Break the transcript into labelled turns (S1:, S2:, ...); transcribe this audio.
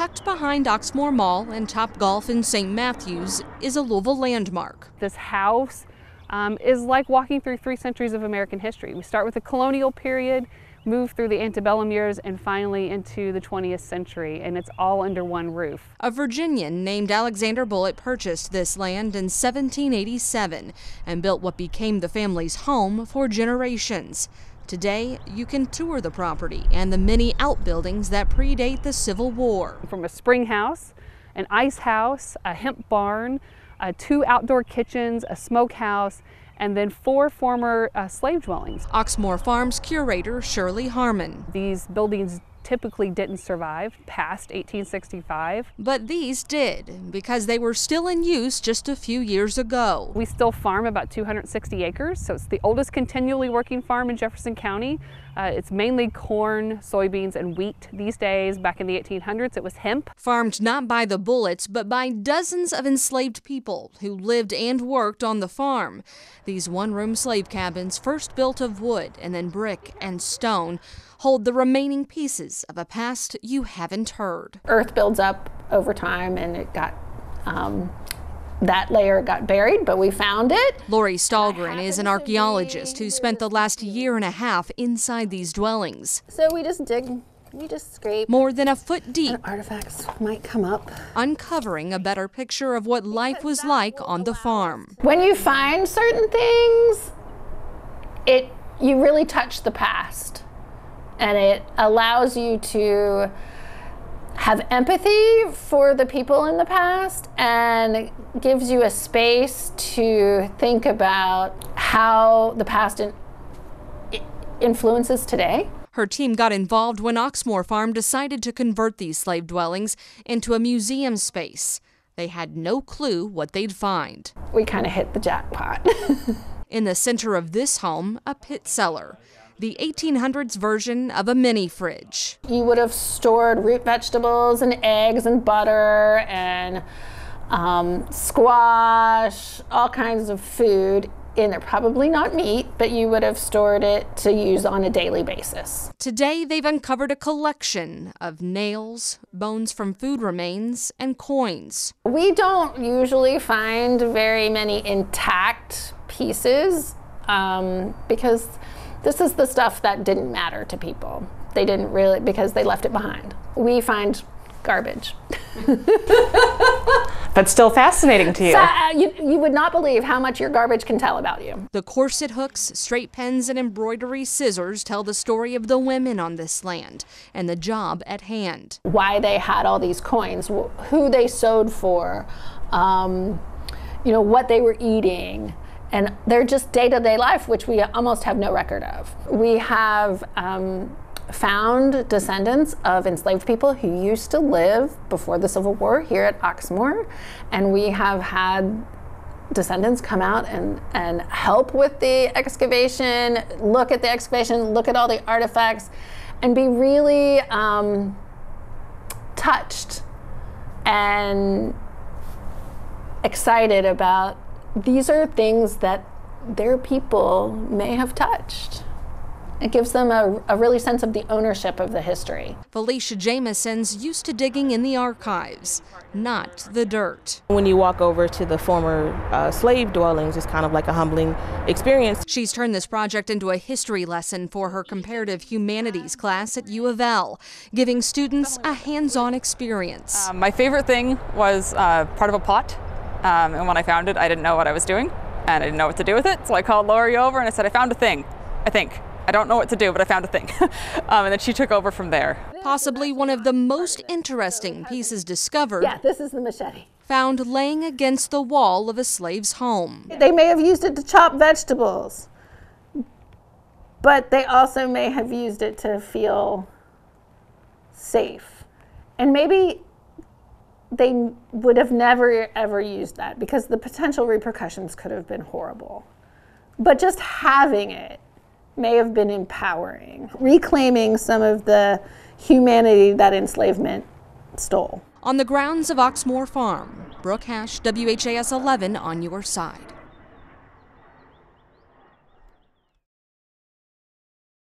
S1: tucked behind Oxmoor Mall and Topgolf in St. Matthews is a Louisville landmark.
S2: This house is like walking through 3 centuries of American history. We start with the colonial period, move through the antebellum years, and finally into the 20th century, and it's all under one roof.
S1: A Virginian named Alexander Bullitt purchased this land in 1787 and built what became the family's home for generations. Today, you can tour the property and the many outbuildings that predate the Civil War.
S2: From a spring house, an ice house, a hemp barn, 2 outdoor kitchens, a smokehouse, and then 4 former slave dwellings.
S1: Oxmoor Farm's curator, Shirley Harmon.
S2: These buildings typically didn't survive past 1865.
S1: But these did, because they were still in use just a few years ago.
S2: We still farm about 260 acres, so it's the oldest continually working farm in Jefferson County. It's mainly corn, soybeans, and wheat these days. Back in the 1800s, it was hemp.
S1: Farmed not by the Bullets, but by dozens of enslaved people who lived and worked on the farm. These one-room slave cabins, first built of wood and then brick and stone, hold the remaining pieces of a past you haven't heard.
S3: Earth builds up over time, and it got that layer got buried, but we found it.
S1: Lori Stahlgren is an archaeologist who spent the last year and a half inside these dwellings.
S3: So we just dig, we just scrape.
S1: More than a foot deep.
S3: And artifacts might come up.
S1: Uncovering a better picture of what life was like on the farm.
S3: When you find certain things, you really touch the past. And it allows you to have empathy for the people in the past and gives you a space to think about how the past influences today.
S1: Her team got involved when Oxmoor Farm decided to convert these slave dwellings into a museum space. They had no clue what they'd find.
S3: We kind of hit the jackpot.
S1: In the center of this home, a pit cellar. The 1800s version of a mini fridge.
S3: You would have stored root vegetables and eggs and butter and squash, all kinds of food in there. Probably not meat, but you would have stored it to use on a daily basis.
S1: Today, they've uncovered a collection of nails, bones from food remains, and coins.
S3: We don't usually find very many intact pieces because this is the stuff that didn't matter to people. They didn't really, because they left it behind. We find garbage.
S2: But still fascinating to you.
S3: So, you would not believe how much your garbage can tell about you.
S1: The corset hooks, straight pens, and embroidery scissors tell the story of the women on this land and the job at hand.
S3: Why they had all these coins, who they sewed for, what they were eating. And they're just day-to-day life, which we almost have no record of. We have found descendants of enslaved people who used to live before the Civil War here at Oxmoor, and we have had descendants come out and help with the excavation, look at the excavation, look at all the artifacts, and be really touched and excited about these are things that their people may have touched. It gives them a really sense of the ownership of the history.
S1: Felicia Jamison's used to digging in the archives, not the dirt.
S4: When you walk over to the former slave dwellings, it's kind of like a humbling experience.
S1: She's turned this project into a history lesson for her comparative humanities class at U of L, giving students a hands-on experience.
S5: My favorite thing was part of a pot. And when I found it, I didn't know what I was doing, and I didn't know what to do with it. So I called Lori over and I said, I found a thing, I think. I don't know what to do, but I found a thing. And then she took over from there.
S1: Possibly one of the most interesting pieces discovered.
S3: Yeah, this is the machete.
S1: Found laying against the wall of a slave's home.
S3: They may have used it to chop vegetables, but they also may have used it to feel safe. And maybe they would have never ever used that because the potential repercussions could have been horrible. But just having it may have been empowering, reclaiming some of the humanity that enslavement stole.
S1: On the grounds of Oxmoor Farm, Brooke Hash, WHAS 11 on your side.